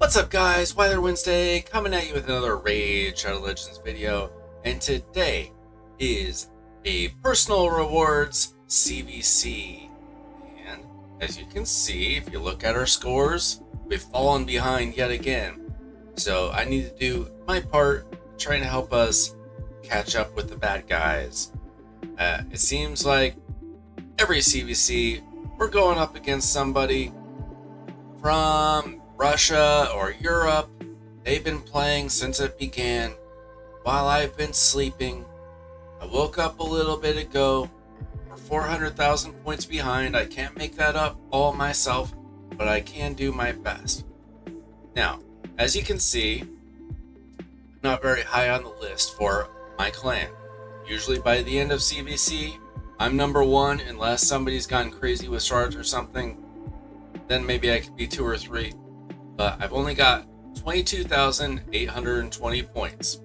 What's up guys, Weather Wednesday coming at you with another Raid Shadow Legends video, and today is a personal rewards CVC. And as you can see, if you look at our scores, we've fallen behind yet again. So I need to do my part trying to help us catch up with the bad guys. It seems like every CVC we're going up against somebody from Russia or Europe. They've been playing since it began while I've been sleeping. I woke up a little bit ago. We're 400,000 points behind. I can't make that up all myself, but I can do my best. Now, as you can see, I'm not very high on the list for my clan. Usually by the end of CVC, I'm number one unless somebody's gone crazy with Shards or something. Then maybe I could be 2 or 3. But I've only got 22,820 points.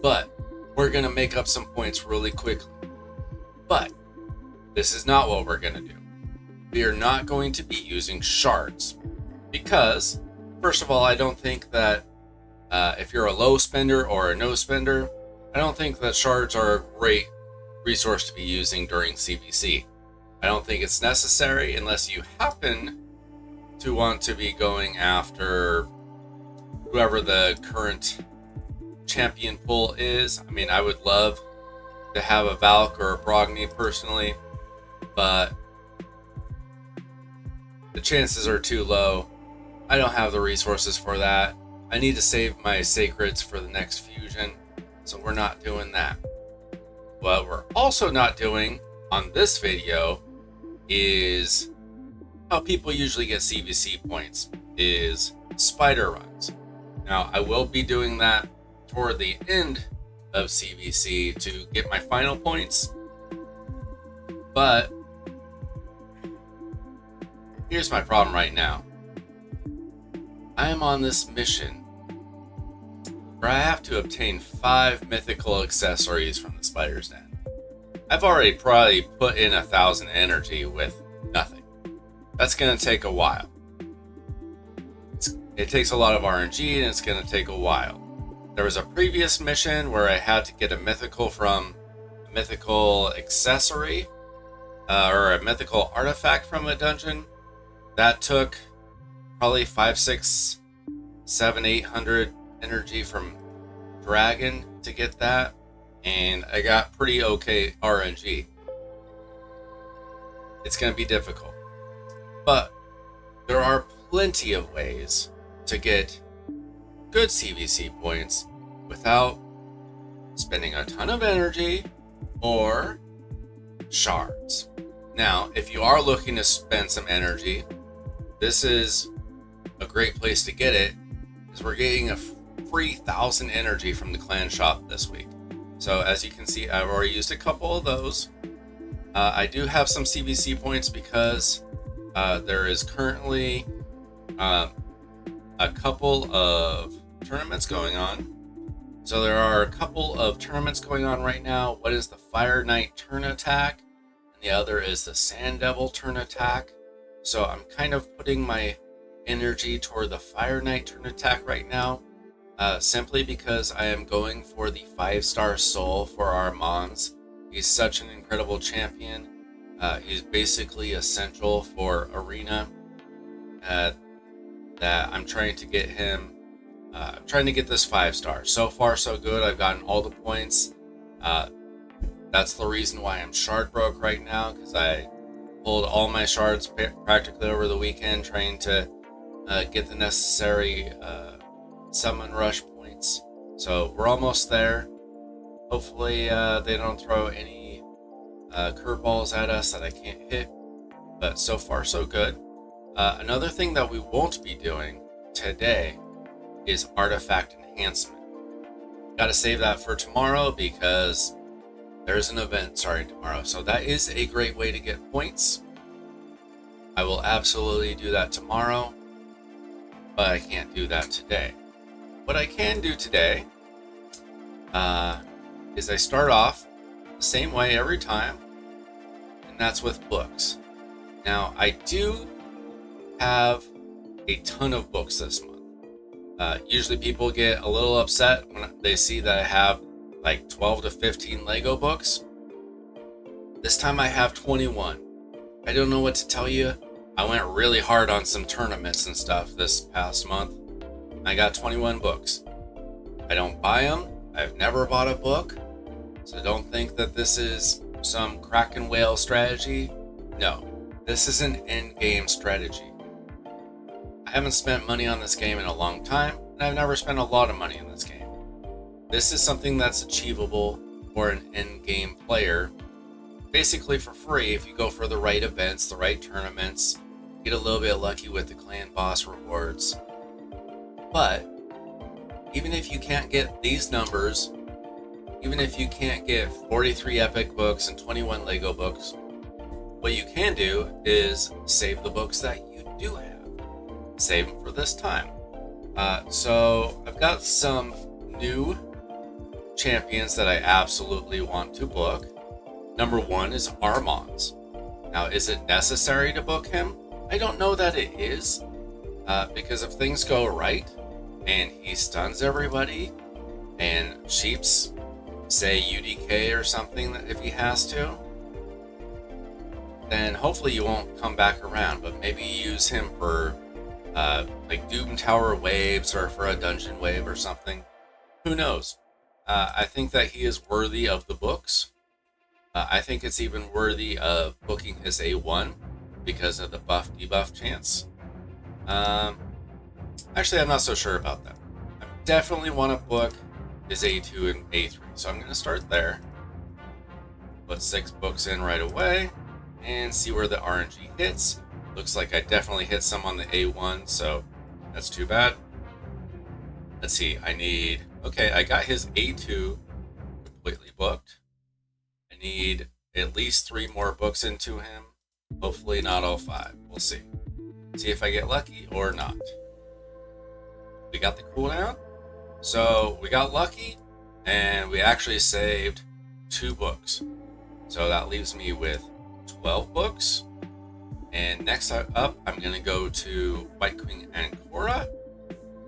But we're going to make up some points really quickly. But this is not what we're going to do. We are not going to be using Shards. Because, first of all, I don't think that if you're a low spender or a no spender, I don't think that Shards are a great resource to be using during CVC. I don't think it's necessary unless you happen to want to be going after whoever the current champion pool is. I mean, I would love to have a Valk or a Brogni personally, but the chances are too low. I don't have the resources for that. I need to save my sacreds for the next fusion, so we're not doing that. What we're also not doing on this video is how people usually get CVC points, is spider runs. Now, I will be doing that toward the end of CVC to get my final points, but here's my problem right now. I am on this mission where I have to obtain 5 mythical accessories from the spider's den. I've already probably put in 1,000 energy with nothing. That's going to take a while. It takes a lot of RNG and it's going to take a while. There was a previous mission where I had to get a mythical from a mythical accessory or a mythical artifact from a dungeon. That took probably 5, 6, 7, 800 energy from Dragon to get that. And I got pretty okay RNG. It's going to be difficult. But there are plenty of ways to get good CVC points without spending a ton of energy or shards. Now, if you are looking to spend some energy, this is a great place to get it, because we're getting a free 1,000 energy from the clan shop this week. So as you can see, I've already used a couple of those. I do have some CVC points because there is currently a couple of tournaments going on. So there are a couple of tournaments going on right now. One is the Fire Knight Turn Attack, and the other is the Sand Devil Turn Attack. So I'm kind of putting my energy toward the Fire Knight Turn Attack right now, simply because I am going for the 5-star soul for our Mons. He's such an incredible champion. He's basically essential for Arena. That I'm trying to get him. I'm trying to get this 5-star. So far, so good. I've gotten all the points. That's the reason why I'm shard broke right now, because I pulled all my shards practically over the weekend trying to get the necessary summon rush points. So we're almost there. Hopefully they don't throw any curveballs at us that I can't hit, but so far so good. Another thing that we won't be doing today is artifact enhancement. Gotta save that for tomorrow because there's an event starting tomorrow. So that is a great way to get points. I will absolutely do that tomorrow, but I can't do that today. What I can do today is I start off the same way every time, and that's with books. Now, I do have a ton of books this month. Usually people get a little upset when they see that I have like 12 to 15 Lego books. This time I have 21. I don't know what to tell you. I went really hard on some tournaments and stuff this past month. I got 21 books. I don't buy them. I've never bought a book. So don't think that this is some Kraken whale strategy. No, this is an end-game strategy. I haven't spent money on this game in a long time, and I've never spent a lot of money in this game. This is something that's achievable for an end-game player, basically for free if you go for the right events, the right tournaments, get a little bit lucky with the clan boss rewards. But even if you can't get these numbers, even if you can't get 43 epic books and 21 Lego books, what you can do is save the books that you do have. Save them for this time. So I've got some new champions that I absolutely want to book. Number one is Armand's. Now, is it necessary to book him? I don't know that it is, because if things go right and he stuns everybody and Sheeps say UDK or something if he has to, then hopefully you won't come back around, but maybe use him for like Doom Tower waves or for a dungeon wave or something. Who knows? I think that he is worthy of the books. I think it's even worthy of booking his A1 because of the buff debuff chance. Actually, I'm not so sure about that. I definitely want to book his A2 and A3, so I'm going to start there. Put 6 books in right away and see where the RNG hits. Looks like I definitely hit some on the A1, so that's too bad. Let's see, okay, I got his A2 completely booked. I need at least 3 more books into him. Hopefully not all 5. We'll see. See if I get lucky or not. We got the cooldown. So we got lucky and we actually saved 2 books. So that leaves me with 12 books. And next up, I'm going to go to White Queen Ancora.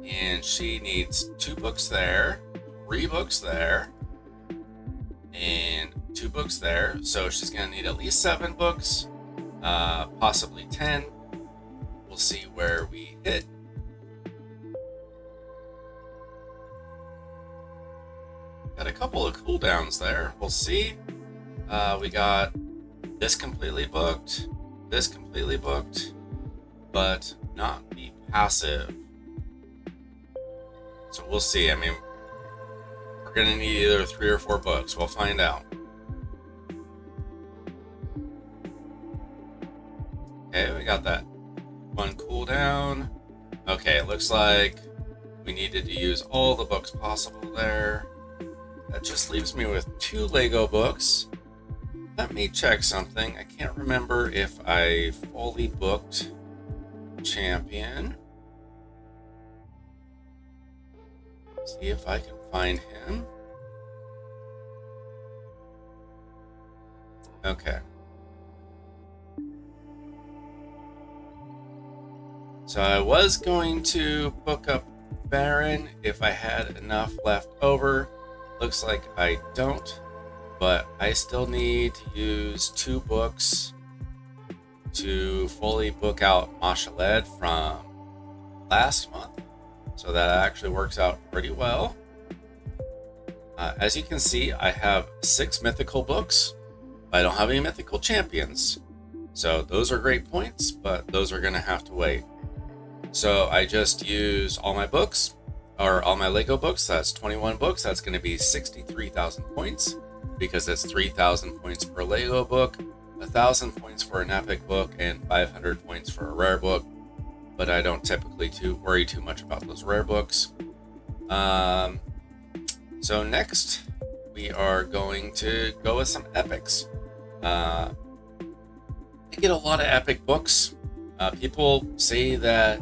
And she needs 2 books there, 3 books there, and 2 books there. So she's going to need at least 7 books, possibly 10. We'll see where we hit. Got a couple of cooldowns there. We'll see. We got this completely booked, this completely booked, but not the passive. So we'll see. I mean, we're going to need either 3 or 4 books. We'll find out. Okay, we got that 1 cooldown. Okay, it looks like we needed to use all the books possible there. That just leaves me with 2 Lego books. Let me check something. I can't remember if I fully booked champion. See if I can find him. Okay. So I was going to book up Baron if I had enough left over. Looks like I don't, but I still need to use 2 books to fully book out Mashaled from last month. So that actually works out pretty well. As you can see, I have 6 mythical books. I don't have any mythical champions. So those are great points, but those are going to have to wait. So I just use all my books, or all my Lego books. That's 21 books. That's going to be 63,000 points because it's 3,000 points per Lego book, 1,000 points for an epic book, and 500 points for a rare book. But I don't typically worry too much about those rare books. So next, we are going to go with some epics. I get a lot of epic books. People say that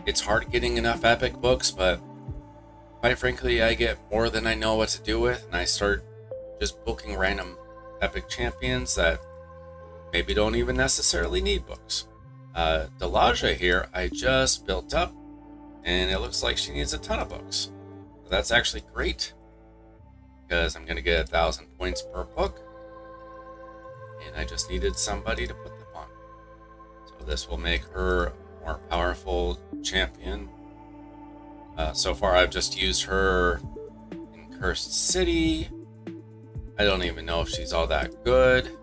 it's hard getting enough epic books, but quite frankly, I get more than I know what to do with, and I start just booking random epic champions that maybe don't even necessarily need books. Delaja here, I just built up, and it looks like she needs a ton of books. So that's actually great, because I'm going to get 1,000 points per book, and I just needed somebody to put them on. So this will make her a more powerful champion. So far I've just used her in Cursed City. I don't even know if she's all that good.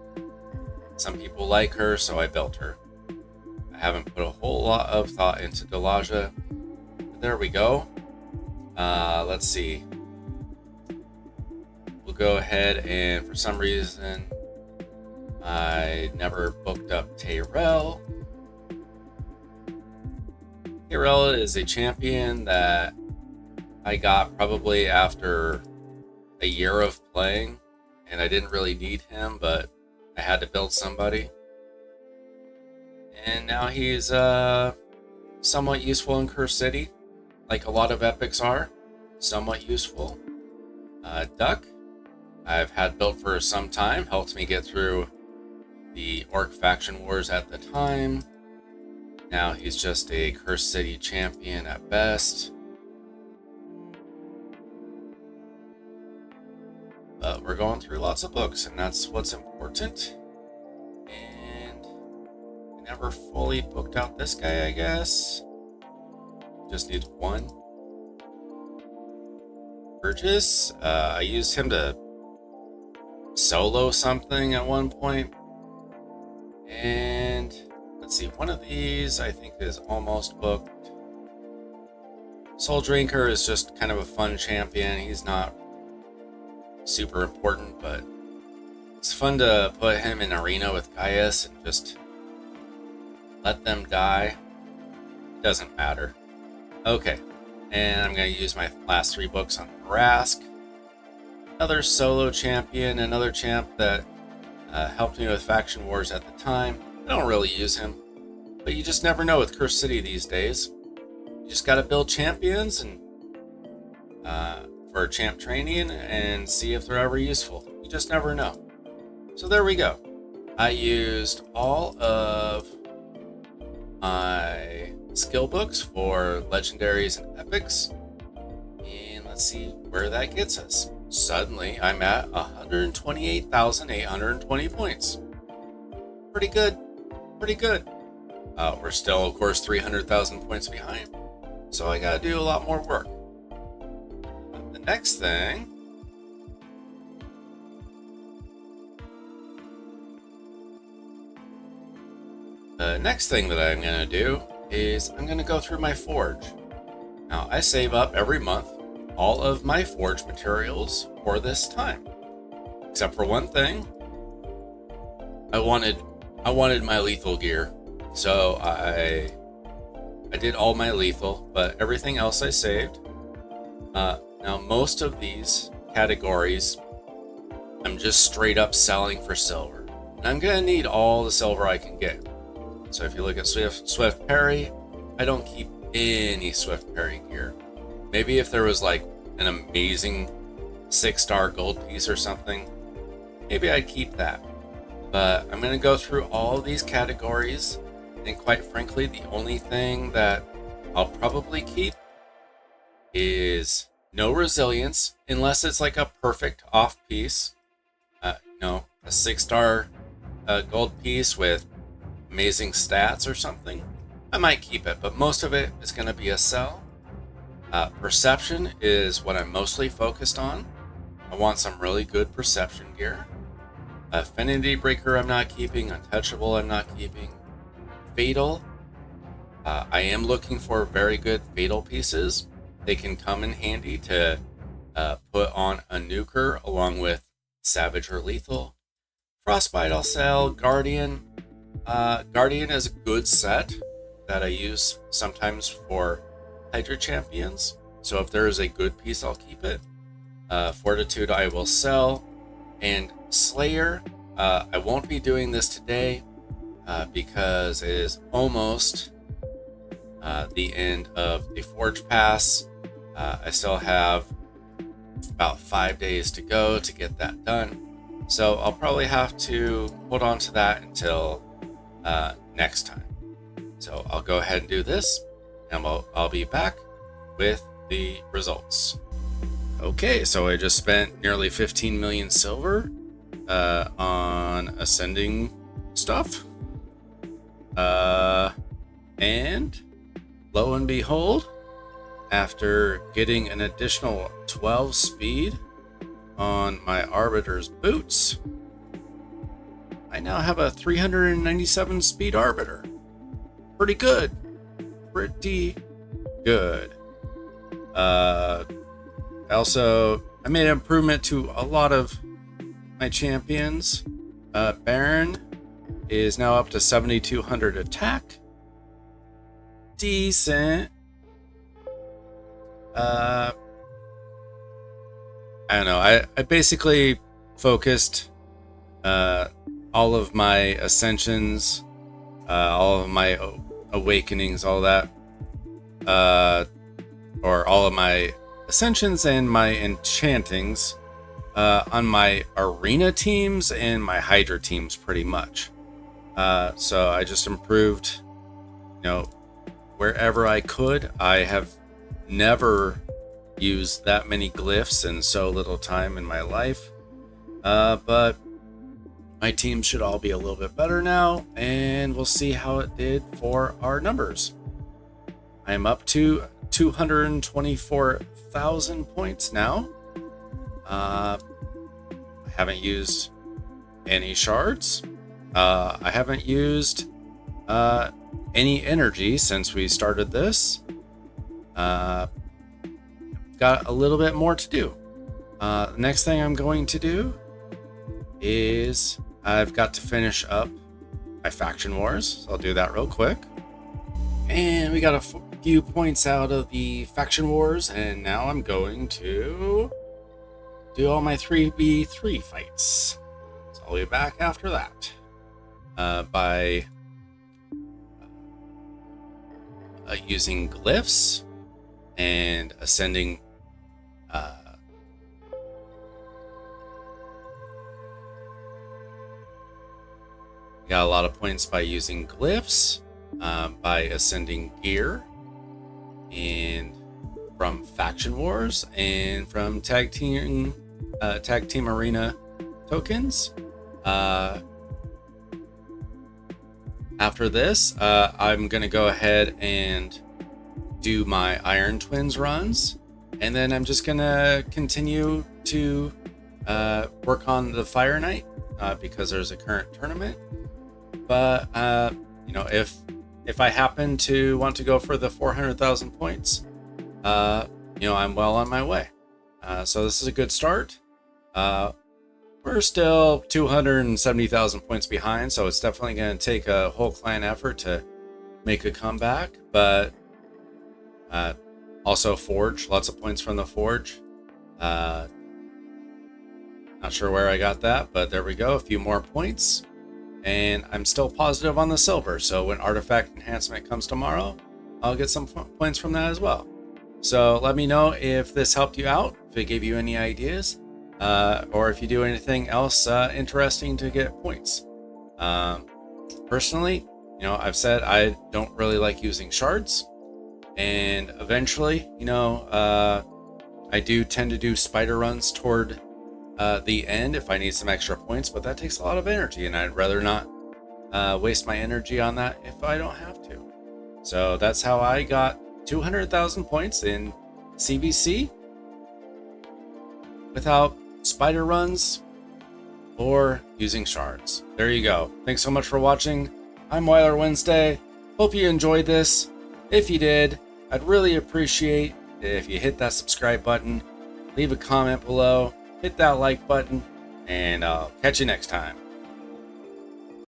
Some people like her, so I built her. I haven't put a whole lot of thought into Delaja. There we go. Let's see. We'll go ahead and, for some reason, I never booked up Tyrell. Tyrell is a champion that I got probably after a year of playing, and I didn't really need him, but I had to build somebody. And now he's somewhat useful in Cursed City, like a lot of epics are, somewhat useful. Duck, I've had built for some time, helped me get through the Orc faction wars at the time. Now he's just a Cursed City champion at best. But we're going through lots of books, and that's what's important. And I never fully booked out this guy, I guess. Just needs one. Burgess, I used him to solo something at one point. And let's see, one of these I think is almost booked. Soul Drinker is just kind of a fun champion. He's not super important, but it's fun to put him in arena with Gaius and just let them die. Doesn't matter. Okay, and I'm going to use my last 3 books on Rask. Another solo champion, another champ that helped me with faction wars at the time. I don't really use him, but you just never know with Cursed City these days. You just got to build champions and for champ training and see if they're ever useful. You just never know. So there we go. I used all of my skill books for legendaries and epics, and let's see where that gets us. Suddenly I'm at 128,820 points. Pretty good. We're still, of course, 300,000 points behind, so I gotta do a lot more work. The next thing that I'm gonna do is I'm gonna go through my forge. Now I save up every month all of my forge materials for this time, except for one thing. I wanted my lethal gear, so I did all my lethal, but everything else I saved. Now most of these categories I'm just straight up selling for silver, and I'm gonna need all the silver I can get. So if you look at Swift Parry, I don't keep any Swift Parry gear. Maybe if there was like an amazing 6-star gold piece or something, maybe I'd keep that. But I'm going to go through all these categories, and quite frankly, the only thing that I'll probably keep is no resilience, unless it's like a perfect off piece. A 6-star gold piece with amazing stats or something. I might keep it, but most of it is going to be a sell. Perception is what I'm mostly focused on. I want some really good perception gear. Affinity Breaker I'm not keeping. Untouchable I'm not keeping. Fatal. I am looking for very good Fatal pieces. They can come in handy to put on a nuker along with Savage or Lethal. Frostbite I'll sell. Guardian. Guardian is a good set that I use sometimes for Hydra champions. So if there is a good piece, I'll keep it. Fortitude I will sell. And Slayer, I won't be doing this today because it is almost the end of the Forge Pass. I still have about 5 days to go to get that done. So I'll probably have to hold on to that until next time. So I'll go ahead and do this, and I'll be back with the results. Okay, so I just spent nearly 15 million silver on ascending stuff. And lo and behold, after getting an additional 12 speed on my Arbiter's boots, I now have a 397 speed Arbiter. Pretty good. Pretty good. I made an improvement to a lot of my champions. Baron is now up to 7,200 attack. Decent. I don't know. I basically focused all of my ascensions, all of my awakenings, all that, or all of my ascensions and my enchantings on my arena teams and my Hydra teams pretty much. So I just improved, wherever I could. I have never used that many glyphs in so little time in my life. But my team should all be a little bit better now, and we'll see how it did for our numbers. I'm up to 224,000 points now. I haven't used any shards. I haven't used any energy since we started this. Got a little bit more to do. The next thing I'm going to do is I've got to finish up my faction wars. So I'll do that real quick. And we got a few points out of the faction wars, and now I'm going to do all my 3v3 fights. So I'll be back after that. By using glyphs and ascending got a lot of points by using glyphs, by ascending gear, and from faction wars, and from tag team arena tokens. After this, I'm gonna go ahead and do my Iron Twins runs, and then I'm just gonna continue to work on the Fire Knight because there's a current tournament. But if I happen to want to go for the 400,000 points, I'm well on my way. So this is a good start. We're still 270,000 points behind, so it's definitely going to take a whole clan effort to make a comeback. But also Forge, lots of points from the Forge. Not sure where I got that, but there we go, a few more points. And I'm still positive on the silver, so when artifact enhancement comes tomorrow, I'll get some points from that as well. So let me know if this helped you out, if it gave you any ideas, or if you do anything else interesting to get points. Personally, I've said I don't really like using shards, and eventually, I do tend to do spider runs toward the end if I need some extra points, but that takes a lot of energy, and I'd rather not waste my energy on that if I don't have to. So that's how I got 200,000 points in CVC without spider runs or using shards. There you go. Thanks so much for watching. I'm Weiler Wednesday. Hope you enjoyed this. If you did, I'd really appreciate it if you hit that subscribe button, leave a comment below, hit that like button, and I'll catch you next time.